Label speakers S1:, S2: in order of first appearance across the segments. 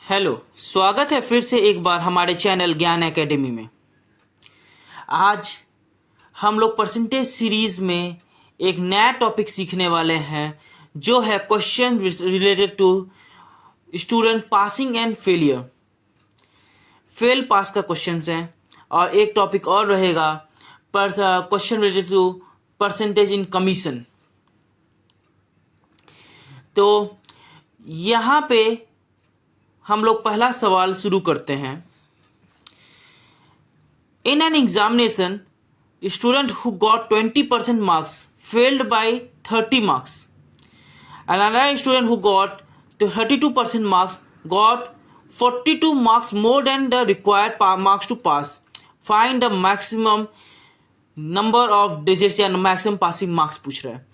S1: Hello, स्वागत है फिर से एक बार हमारे चैनल ज्ञान एकेडमी में। आज हम लोग परसेंटेज सीरीज़ में एक नया टॉपिक सीखने वाले हैं जो है question related to student passing and failure. Fail pass का क्वेश्चंस हैं और एक टॉपिक और रहेगा पर question related to percentage in commission. तो यहाँ पे हम लोग पहला सवाल शुरू करते हैं। In an examination student who got 20% marks failed by 30 marks and another student who got 32% marks got 42 marks more than the required marks to pass. Find the maximum number of digits या maximum passing marks पूछ रहा है।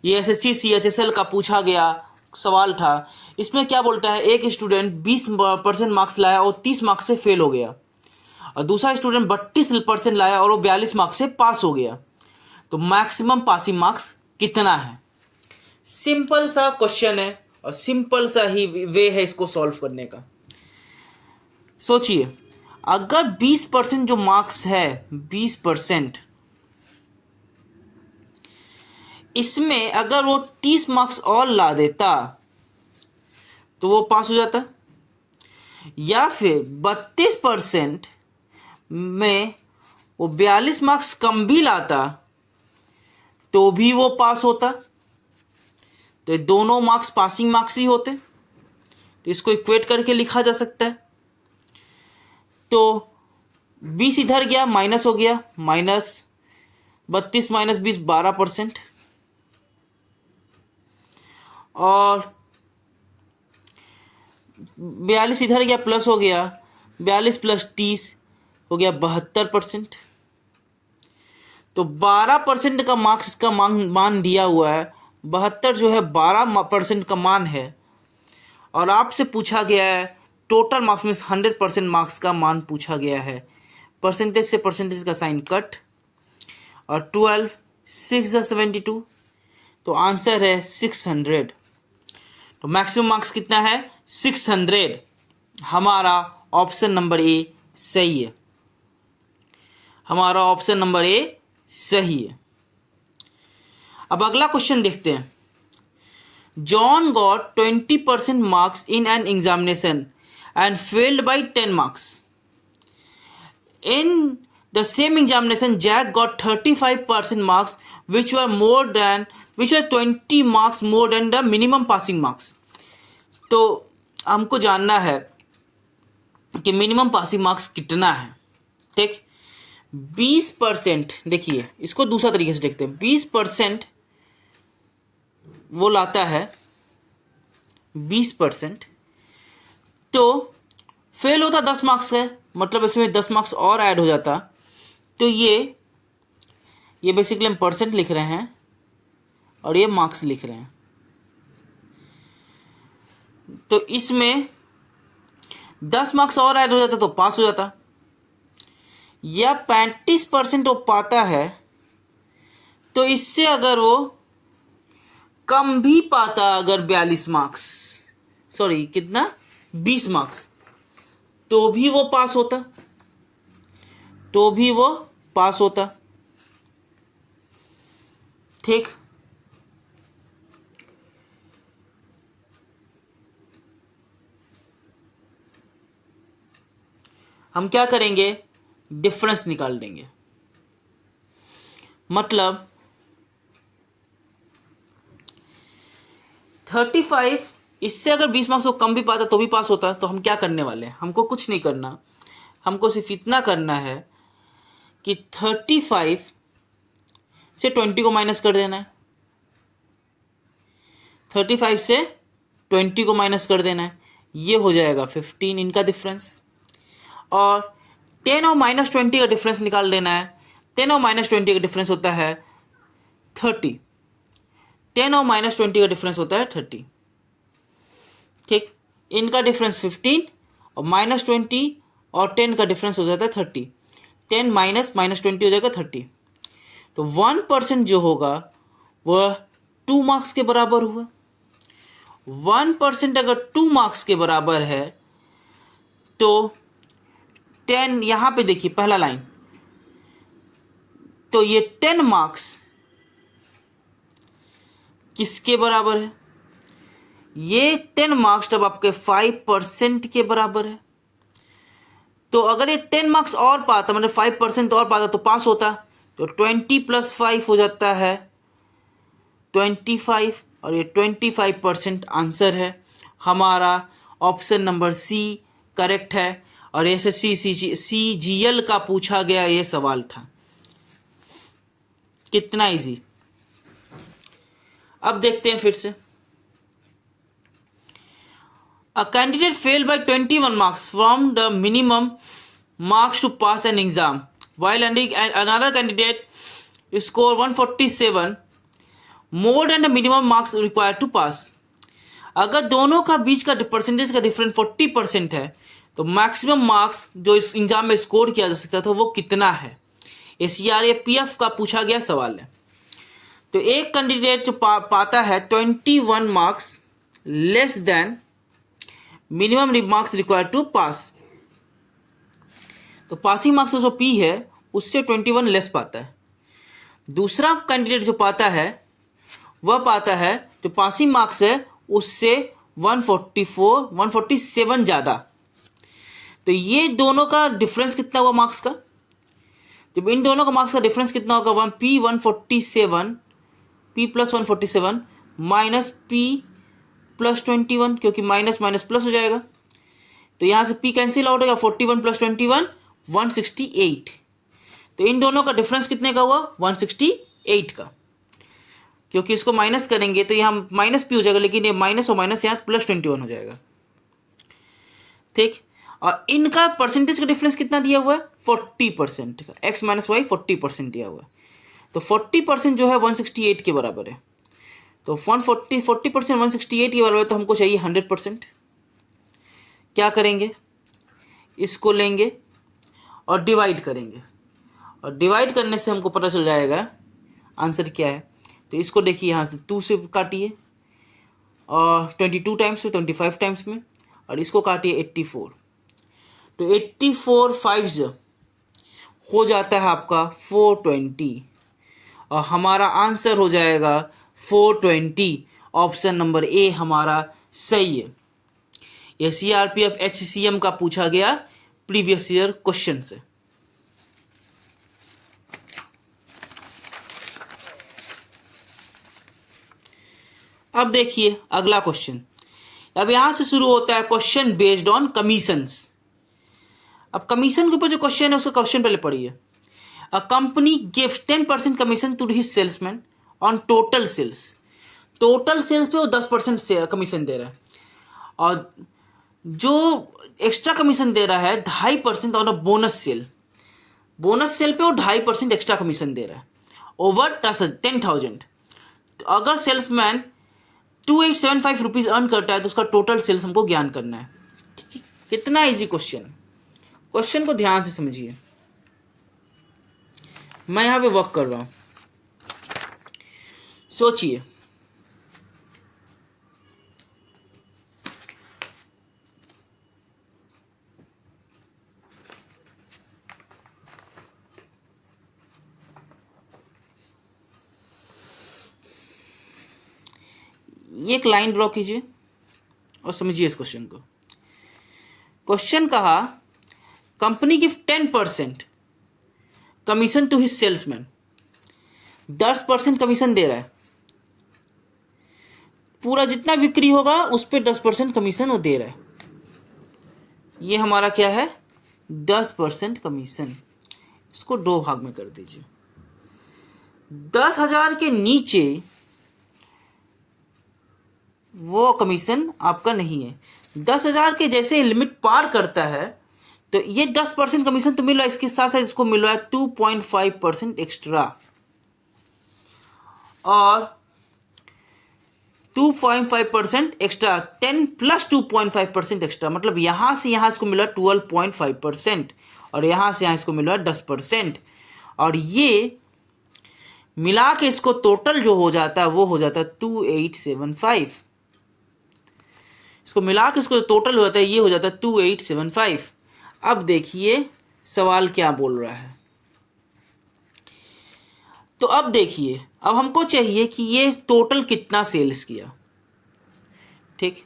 S1: ये SSC CHSL का पूछा गया सवाल था। इसमें क्या बोलता है, एक स्टूडेंट 20% मार्क्स लाया और 30 मार्क्स से फेल हो गया और दूसरा स्टूडेंट 32% लाया और वो 42 मार्क्स से पास हो गया। तो मैक्सिमम पासिंग मार्क्स कितना है? सिंपल सा क्वेश्चन है और सिंपल सा ही वे है इसको सॉल्व करने का। सोचिए, अगर 20% जो मार्क्स है 20%, इसमें अगर वो 30 मार्क्स और ला देता तो वो पास हो जाता, या फिर 32% में वो 42 मार्क्स कम भी लाता तो भी वो पास होता। तो ये दोनों मार्क्स पासिंग मार्क्स ही होते, तो इसको इक्वेट करके लिखा जा सकता है। तो 20 इधर गया, माइनस हो गया, माइनस 32 माइनस 20 12%, और 42 इधर गया, प्लस हो गया, 42 प्लस 30 हो गया 72%। तो 12% का मार्क्स का मान दिया हुआ है, 72 जो है 12% का मान है, और आपसे पूछा गया है टोटल मार्क्स में 100% मार्क्स का मान पूछा गया है। परसेंटेज से परसेंटेज का साइन कट, और 12 6 72, तो आंसर है 600। तो मैक्सिमम मार्क्स कितना है? 600। हमारा ऑप्शन नंबर ए सही है। हमारा ऑप्शन नंबर ए सही है। अब अगला क्वेश्चन देखते हैं। John got 20% marks in an examination and failed by 10 marks. In the same examination Jack got 35% marks which were 20 marks more than the minimum passing marks. तो हमको जानना है कि मिनिमम पासिंग मार्क्स कितना है। ठीक, 20%, देखिए इसको दूसरा तरीके से देखते हैं। 20% वो लाता है 20%, तो फेल होता 10 मार्क्स है, मतलब इसमें 10 मार्क्स और ऐड हो जाता। तो ये बेसिकली हम परसेंट लिख रहे हैं और ये मार्क्स लिख रहे हैं। तो इसमें 10 मार्क्स और ऐड हो जाता तो पास हो जाता, या 35% वो पाता है, तो इससे अगर वो कम भी पाता, अगर 42 मार्क्स, सॉरी कितना, 20 मार्क्स, तो भी वो पास होता। ठीक, हम क्या करेंगे, डिफरेंस निकाल देंगे। मतलब 35, इससे अगर 20 मार्क्स को कम भी पाता तो भी पास होता। तो हम क्या करने वाले हैं, हमको कुछ नहीं करना, हमको सिर्फ इतना करना है कि 35 से 20 को माइनस कर देना है। 35 से 20 को माइनस कर देना है, ये हो जाएगा 15 इनका डिफरेंस। और 10 और माइनस 20 का डिफरेंस निकाल देना है। 10 और माइनस 20 का डिफरेंस होता है 30। 10 और माइनस 20 का डिफरेंस होता है 30। ठीक, इनका डिफरेंस 15 और माइनस 20 और 10 का डिफरेंस हो जाता है 30। 10 माइनस 20 हो जाएगा 30। तो 1% जो होगा वह 2 मार्क्स के बराबर हुआ। 1% अगर 2 मार्क्स के बराबर है तो 10, यहाँ पे देखिए पहला लाइन, तो ये 10 मार्क्स किसके बराबर है? ये 10 मार्क्स तब आपके 5% के बराबर है। तो अगर ये 10 मार्क्स और पाता, मतलब 5% और पाता तो पास होता। तो 20 + 5 हो जाता है 25, और ये 25% आंसर है हमारा। ऑप्शन नंबर सी करेक्ट है। और ऐसे CGL का पूछा गया ये सवाल था। कितना इजी। अब देखते हैं फिर से। A candidate failed by 21 marks from the minimum marks to pass an exam, while another candidate scored 147 more than the minimum marks required to pass. अगर दोनों का बीच का परसेंटेज का डिफरेंस 40% है तो मैक्सिमम मार्क्स जो इस एग्जाम में स्कोर किया जा सकता था वो कितना है? ये CRAPF का पूछा गया सवाल है। तो एक कैंडिडेट जो पाता है 21 marks less than minimum marks required to pass, तो पासिंग मार्क्स जो P है उससे 21 लेस पाता है। दूसरा कैंडिडेट जो पाता है वह पाता है जो पासिंग मार्क्स है उससे 147 ज़्यादा। तो ये दोनों का डिफरेंस कितना हुआ मार्क्स का? जब इन दोनों का मार्क्स का डिफरेंस कितना होगा? P + 147 माइनस P + 21, क्योंकि माइनस माइनस प्लस हो जाएगा। तो यहाँ से P कैंसिल आउट होगा। 41 + 21 168। तो इन दोनों का डिफरेंस कितने का हुआ? 168 का। क्योंकि इसको माइनस करेंगे तो यहाँ माइनस P हो जाएगा, लेकिन ये माइनस और माइनस यहाँ +21 हो जाएगा। ठीक। और इनका परसेंटेज का डिफरेंस कितना दिया हुआ है? 40% का। x - y 40% दिया हुआ है। तो 40% जो है 168 के बराबर है। तो 40% 168 के बराबर है, तो हमको चाहिए 100%। क्या करेंगे? इसको लेंगे और डिवाइड करेंगे, और डिवाइड करने से हमको पता चल जाएगा आंसर क्या है। तो इसको देखिए, यहाँ से 2 से काटिए और 22 टाइम्स में, 25 टाइम्स में, और इसको काटिए 84। तो 84 5 हो जाता है आपका 420, और हमारा आंसर हो जाएगा 420। ऑप्शन नंबर ए हमारा सही है। यह CRPF HCM का पूछा गया प्रीवियस ईयर क्वेश्चन से। अब देखिए अगला क्वेश्चन। अब यहां से शुरू होता है क्वेश्चन बेस्ड ऑन कमीशंस। अब कमीशन के ऊपर जो क्वेश्चन है उसका क्वेश्चन पहले पढ़िए। A company gives 10% commission to his salesman on total sales. Total sales पे वो 10% से कमीशन दे रहा है, और जो एक्स्ट्रा कमीशन दे रहा है 2.5% on a bonus sale. Bonus sale पे वो 2.5% एक्स्ट्रा कमीशन दे रहा है ओवर 10,000। तो अगर सेल्समैन 2875 रुपीज़ अर्न करता है तो उसका टोटल सेल्स हमको ज्ञान करना है। कितना इजी क्वेश्चन। क्वेश्चन को ध्यान से समझिए, मैं यहाँ पे वर्क कर रहा हूँ। सोचिए, एक लाइन ड्रॉ कीजिए और समझिए इस क्वेश्चन को। क्वेश्चन कहा company give 10% commission to his salesman. 10% commission दे रहा है, पूरा जितना बिक्री होगा उस पर 10% कमीशन वो दे रहा है। ये हमारा क्या है? 10% कमीशन। इसको 2 भाग में कर दीजिए। 10,000 के नीचे वो कमीशन आपका नहीं है। 10,000 के जैसे लिमिट पार करता है तो ये 10% कमीशन तो मिल रहा है, इसके साथ साथ इसको मिल रहा है 2.5% एक्स्ट्रा, और 2.5% एक्स्ट्रा 10 + 2.5% एक्स्ट्रा, मतलब यहां से यहां इसको मिला 12.5%, और यहां से यहां इसको मिला 10%, और ये मिला के इसको टोटल जो हो जाता है वो हो जाता है 2875। इसको मिला के इसको टोटल हो जाता है, ये हो जाता है 2875। अब देखिए सवाल क्या बोल रहा है। तो अब देखिए, अब हमको चाहिए कि ये टोटल कितना सेल्स किया। ठीक,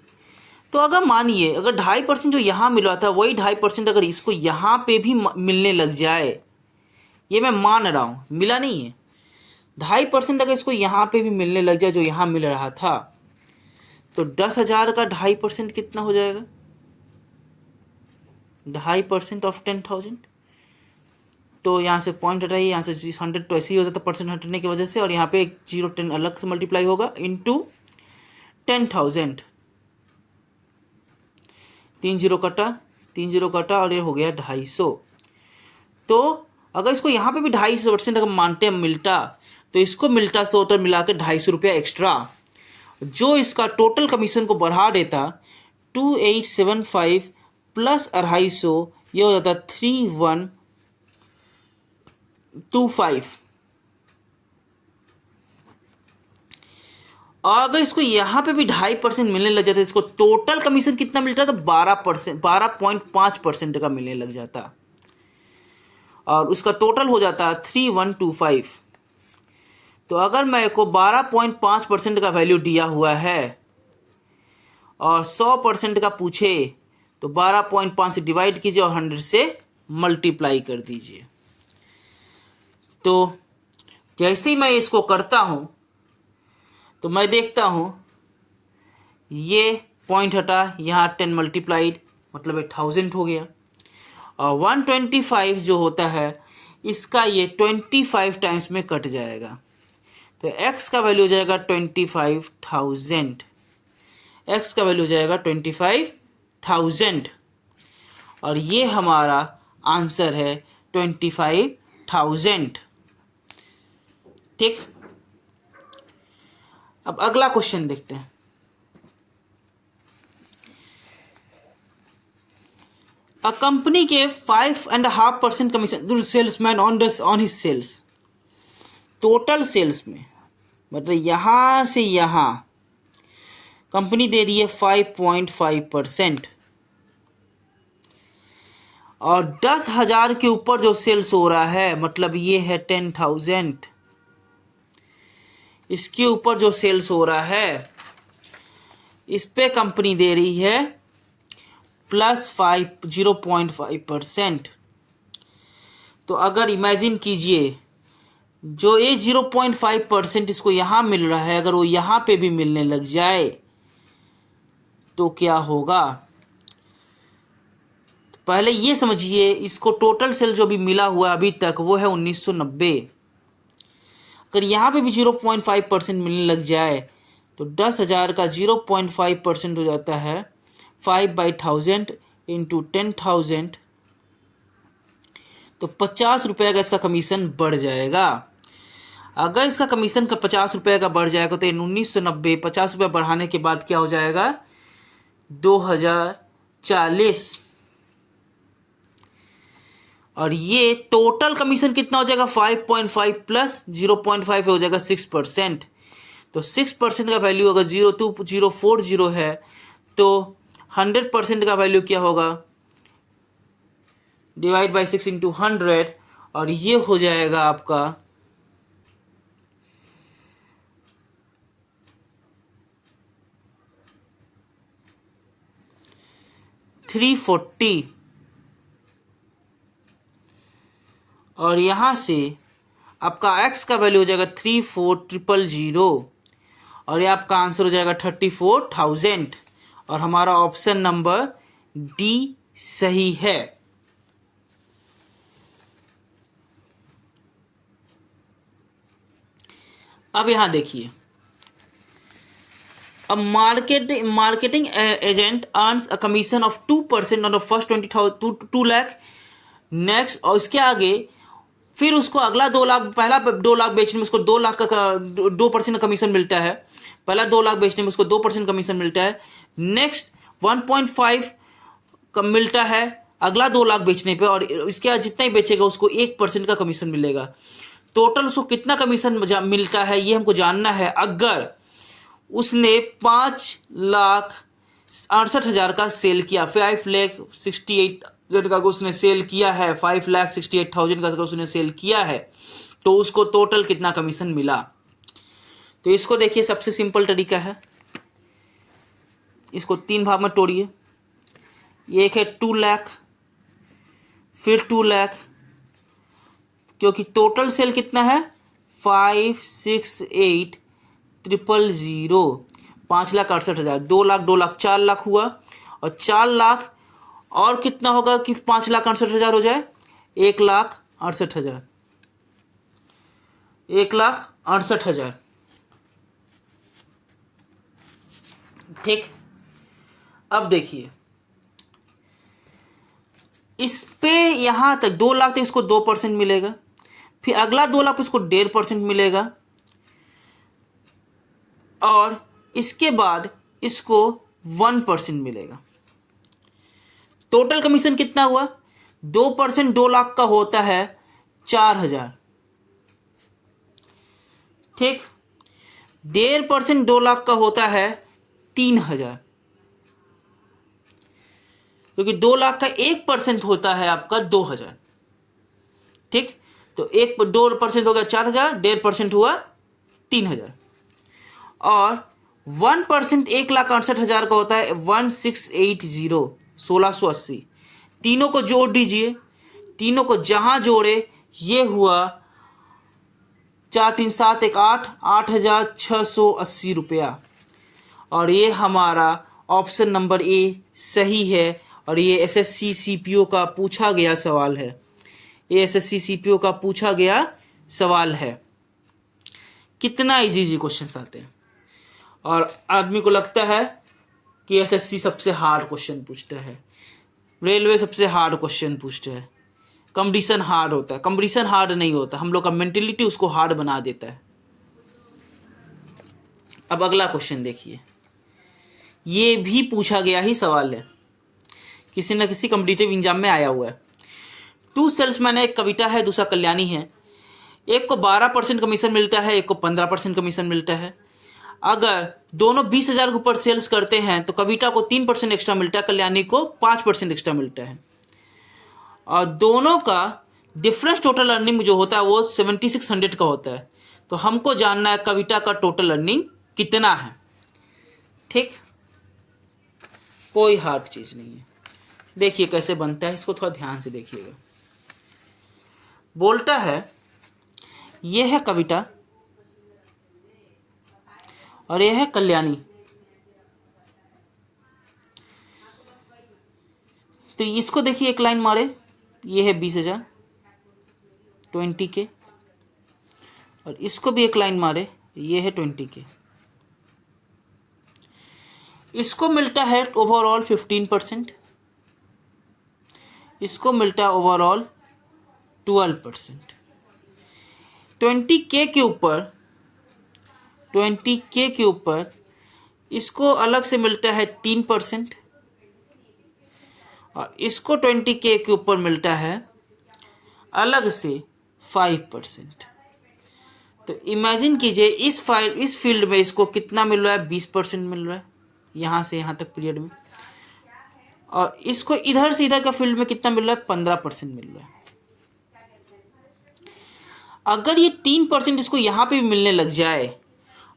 S1: तो अगर मानिए अगर 2.5% जो यहाँ मिल रहा था वही 2.5% अगर इसको यहाँ पे भी मिलने लग जाए, ये मैं मान रहा हूँ, मिला नहीं है, 2.5% अगर इसको यहाँ पे भी मिलने लग जाए जो यहाँ मिल रहा था, तो 10,000 का 2.5% कितना हो जाएगा? 2.5% ऑफ 10,000। तो यहाँ से पॉइंट हटाइए, यहाँ से 100 तो ऐसे ही हो जाता परसेंट हटने की वजह से, और यहाँ पे 0 10 अलग से मल्टीप्लाई होगा इंटू 10,000। 3 0 कटा, 3 0 कटा, और ये हो गया 250। तो अगर इसको यहाँ पे भी 2.5% अगर मानते मिलता, तो इसको मिलता टोटल मिला के 250 रुपया एक्स्ट्रा, जो इसका टोटल कमीशन को बढ़ा देता 2875 प्लस 250, ये हो जाता 3125। और अगर इसको यहाँ पे भी 2.5% मिलने लग जाता, इसको टोटल कमीशन कितना मिलता था? 12%, 12.5% का मिलने लग जाता, और उसका टोटल हो जाता 3125। तो अगर मेरे को 12.5% का वैल्यू दिया हुआ है और 100% का पूछे, तो 12.5 से डिवाइड कीजिए और 100 से मल्टीप्लाई कर दीजिए। तो जैसे ही मैं इसको करता हूँ तो मैं देखता हूँ ये पॉइंट हटा, यहाँ 10 मल्टीप्लाइड मतलब 1000 हो गया, और 125 जो होता है इसका ये 25 टाइम्स में कट जाएगा, तो x का वैल्यू हो जाएगा 25,000। x का वैल्यू हो जाएगा 25,000, और ये हमारा आंसर है 25,000। ठीक, अब अगला क्वेश्चन देखते हैं। A company gave 5.5% commission to the salesman on his sales. Total sales में मतलब यहाँ से यहाँ कंपनी दे रही है 5.5%, और 10,000 के ऊपर जो सेल्स हो रहा है मतलब ये है 10,000, इसके ऊपर जो सेल्स हो रहा है इस पे कंपनी दे रही है प्लस 0.5%। तो अगर इमेजिन कीजिए जो ये 0.5% इसको यहाँ मिल रहा है, अगर वो यहाँ पे भी मिलने लग जाए तो क्या होगा? पहले ये समझिए, इसको टोटल सेल जो भी मिला हुआ अभी तक वो है 1990। अगर यहाँ पे भी 0.5% मिलने लग जाए तो 10,000 का 0.5% हो जाता है 5/1000 इंटू 10,000, तो 50 रुपये का इसका कमीशन बढ़ जाएगा। अगर इसका कमीशन का 50 रुपये का बढ़ जाएगा तो 1990 50 रुपये बढ़ाने के बाद क्या हो जाएगा? 2040, और ये टोटल कमीशन कितना हो जाएगा? 5.5 प्लस 0.5 हो जाएगा 6%। तो 6% का वैल्यू अगर 0.2040 है तो 100% का वैल्यू क्या होगा? डिवाइड बाई 6 इंटू 100, और ये हो जाएगा आपका 340, और यहाँ से आपका x का वैल्यू हो जाएगा 34,000, और ये आपका आंसर हो जाएगा 34,000, और हमारा ऑप्शन नंबर डी सही है। अब यहाँ देखिए, अब marketing agent earns a commission of 2% on the first 2 lakh. Next, और इसके आगे फिर उसको अगला 2 लाख, पहला 2 लाख बेचने में उसको 2 लाख का 2% कमीशन मिलता है, पहला 2 लाख बेचने में उसको 2% कमीशन मिलता है। नेक्स्ट 1.5 कम मिलता है अगला 2 लाख बेचने पे, और इसके बाद जितना ही बेचेगा उसको 1% का कमीशन मिलेगा। टोटल उसको कितना कमीशन मिलता है ये हमको जानना है। अगर उसने 5,68,000 का सेल किया, 5,68,000 का उसने सेल किया है, 5,68,000 का उसने सेल किया है, तो उसको टोटल कितना कमीशन मिला। तो इसको देखिए, सबसे सिंपल तरीका है, इसको 3 भाग में तोड़िए। एक है 2 लाख, फिर 2 लाख, क्योंकि टोटल सेल कितना है 5,68,000, 5,68,000, 2 लाख 2 लाख 4 लाख हुआ, और 4 लाख और कितना होगा कि 5,68,000 हो जाए, 1,68,000, 1,68,000। ठीक, अब देखिए इस पे यहां तक 2 लाख तक इसको 2% मिलेगा, फिर अगला 2 लाख इसको 1.5% मिलेगा, और इसके बाद इसको 1% मिलेगा। टोटल कमीशन कितना हुआ, 2% 2 लाख का होता है 4,000। ठीक, 1.5% 2 लाख का होता है 3,000, क्योंकि 2 लाख का 1% होता है आपका 2,000। ठीक, तो 2% हो गया 4,000, 1.5% हुआ 3,000, और 1% 1,68,000 का होता है 1,680, 1,680। तीनों को जोड़ दीजिए, तीनों को जहां जोड़े ये हुआ 4 3 7 1 8, 8,680 रुपया। और ये हमारा ऑप्शन नंबर ए सही है, और ये एसएससी सीपीओ का पूछा गया सवाल है, ये एसएससी सीपीओ का पूछा गया सवाल है। कितना इजी इजी क्वेश्चंस आते हैं, और आदमी को लगता है कि एसएससी सबसे हार्ड क्वेश्चन पूछता है, रेलवे सबसे हार्ड क्वेश्चन पूछता है, कंपटीशन हार्ड होता है। कंपटीशन हार्ड नहीं होता, हम लोग का मेंटेलिटी उसको हार्ड बना देता है। अब अगला क्वेश्चन देखिए, ये भी पूछा गया ही सवाल है, किसी न किसी कॉम्पिटिटिव एग्जाम में आया हुआ है। 2 सेल्समैन है, एक कविता है, दूसरा कल्याणी है। एक को 12% कमीशन मिलता है, एक को 15% कमीशन मिलता है। अगर दोनों 20,000 के ऊपर सेल्स करते हैं तो कविता को 3% एक्स्ट्रा मिलता है, कल्याणी को 5% एक्स्ट्रा मिलता है, और दोनों का डिफरेंस टोटल अर्निंग जो होता है वो 7,600 का होता है। तो हमको जानना है कविता का टोटल अर्निंग कितना है। ठीक, कोई हार्ड चीज़ नहीं है। देखिए कैसे बनता है, इसको थोड़ा ध्यान से देखिएगा। बोलता है ये है कविता और ये है कल्याणी, तो इसको देखिए एक लाइन मारे, ये है 20,000 20K, और इसको भी एक लाइन मारे, ये है 20K। इसको मिलता है ओवरऑल 15%, इसको मिलता है ओवरऑल 12%। 20K के ऊपर 20K के ऊपर इसको अलग से मिलता है 3%, और इसको 20K के ऊपर मिलता है अलग से 5%। तो इमेजिन कीजिए इस फील्ड में इसको कितना मिल रहा है, 20% मिल रहा है यहाँ से यहाँ तक पीरियड में, और इसको इधर से इधर का फील्ड में कितना मिल रहा है, 15% मिल रहा है। अगर ये 3% इसको यहाँ पे भी मिलने लग जाए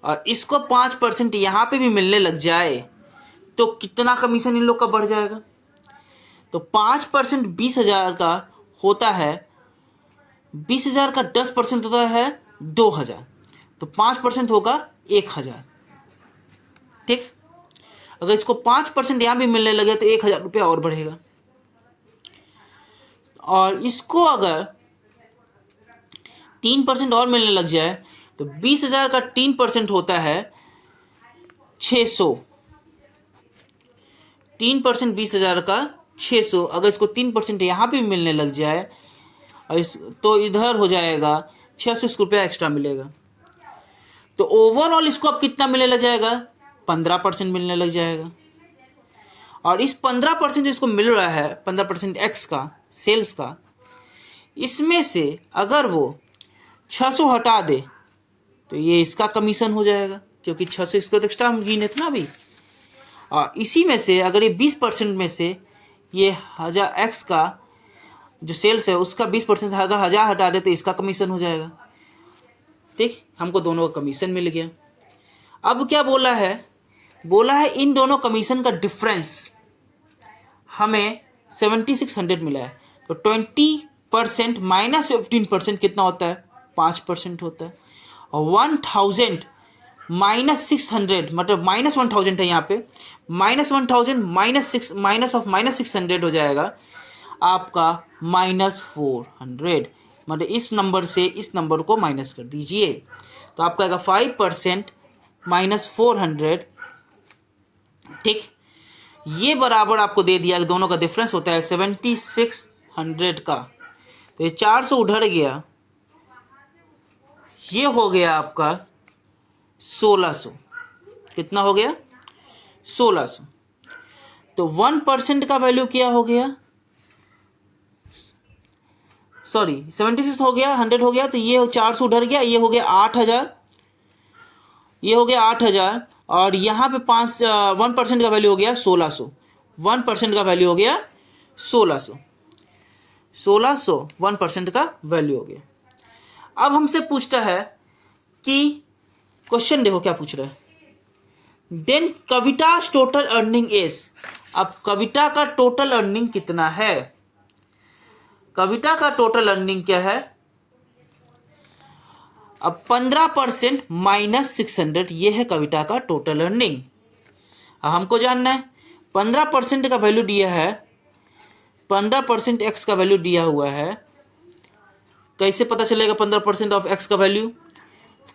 S1: और इसको 5% यहाँ पे भी मिलने लग जाए तो कितना कमीशन इन लोग का बढ़ जाएगा। तो 5% 20,000 का होता है, 20,000 का 10% होता है 2,000, तो 5% होगा 1,000। ठीक, अगर इसको 5% यहाँ भी मिलने लगे तो 1,000 रुपया और बढ़ेगा, और इसको अगर 3% और मिलने लग जाए तो 20,000 का 3% होता है 600, 3% 20,000 का 600। अगर इसको 3% यहाँ पे मिलने लग जाए और तो इधर हो जाएगा 600 रुपया एक्स्ट्रा मिलेगा। तो ओवरऑल इसको अब कितना मिलने लग जाएगा, 15% मिलने लग जाएगा। और इस 15% जो इसको मिल रहा है, 15% एक्स का सेल्स का, इसमें से अगर वो 600 हटा दे तो ये इसका कमीशन हो जाएगा, क्योंकि 600 इसको तो एक्स्ट्रा हम गिने थे ना अभी। और इसी में से अगर ये 20% में से ये 1000 एक्स का जो सेल्स है उसका 20% अगर 1000 हटा दे तो इसका कमीशन हो जाएगा। ठीक, हमको दोनों का कमीशन मिल गया। अब क्या बोला है, बोला है इन दोनों कमीशन का डिफरेंस हमें 7600 मिला है। तो 20% माइनस 15% कितना होता है, 5% होता है। और 1000 माइनस 600 मतलब माइनस 1000 है यहाँ पे, -1000 माइनस 600 हो जाएगा आपका -400। मतलब इस नंबर से इस नंबर को माइनस कर दीजिए तो आपका आएगा 5% -400। ठीक, ये बराबर आपको दे दिया कि दोनों का डिफरेंस होता है 7600 का। तो ये 400 उधर गया, ये हो गया आपका 1600। कितना हो गया, 1600। तो 1% का वैल्यू क्या हो गया, सॉरी 76 हो गया, 100 हो गया, तो ये 400 उधर गया, ये हो गया 8000, ये हो गया 8000। और यहाँ पे 1% का वैल्यू हो गया 1600, 1% का वैल्यू हो गया 1600, 1% का वैल्यू हो गया। अब हमसे पूछता है कि क्वेश्चन देखो क्या पूछ रहा है, देन कविता's टोटल अर्निंग इज। अब कविता का टोटल अर्निंग कितना है, कविता का टोटल अर्निंग क्या है, अब 15% -600 ये है कविता का टोटल अर्निंग। अब हमको जानना है 15% का वैल्यू दिया है, 15% एक्स का वैल्यू दिया हुआ है, कैसे पता चलेगा 15% ऑफ एक्स का वैल्यू,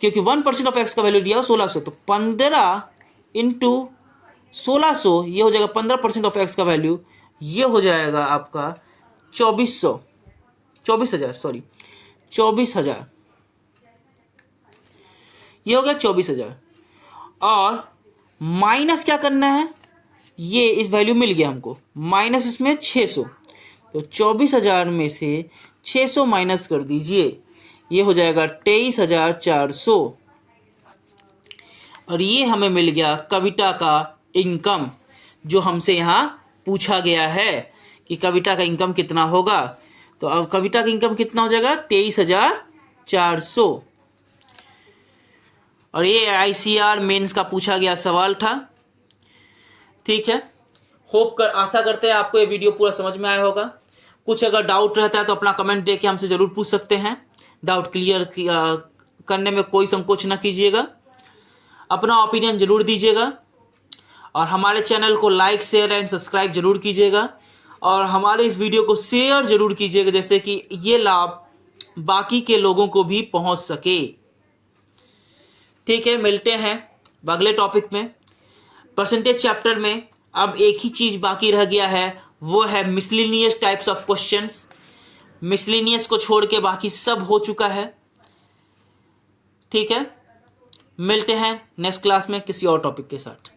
S1: क्योंकि 1% ऑफ एक्स का वैल्यू दिया 1600, तो 15 इंटू 1600 ये हो जाएगा 15% ऑफ एक्स का वैल्यू, ये हो जाएगा आपका 24,000 सॉरी 24,000, ये हो गया 24,000। और माइनस क्या करना है, ये इस वैल्यू मिल गया हमको, माइनस इसमें 600, तो 24,000 में से 600 माइनस कर दीजिए, ये हो जाएगा 23,400। और ये हमें मिल गया कविता का इनकम, जो हमसे यहाँ पूछा गया है कि कविता का इनकम कितना होगा। तो अब कविता का इनकम कितना हो जाएगा 23,400। और ये ICR मेंस का पूछा गया सवाल था। ठीक है, आशा करते हैं आपको ये वीडियो पूरा समझ में आया होगा। कुछ अगर डाउट रहता है तो अपना कमेंट दे के हमसे ज़रूर पूछ सकते हैं, डाउट क्लियर करने में कोई संकोच न कीजिएगा, अपना ओपिनियन ज़रूर दीजिएगा। और हमारे चैनल को लाइक शेयर एंड सब्सक्राइब जरूर कीजिएगा, और हमारे इस वीडियो को शेयर जरूर कीजिएगा, जैसे कि ये लाभ बाकी के लोगों को भी पहुंच सके। ठीक है, मिलते हैं अगले टॉपिक में। परसेंटेज चैप्टर में अब एक ही चीज़ बाकी रह गया है, वो है miscellaneous types of questions. Miscellaneous को छोड़ के बाकी सब हो चुका है। ठीक है, मिलते हैं नेक्स्ट क्लास में किसी और टॉपिक के साथ।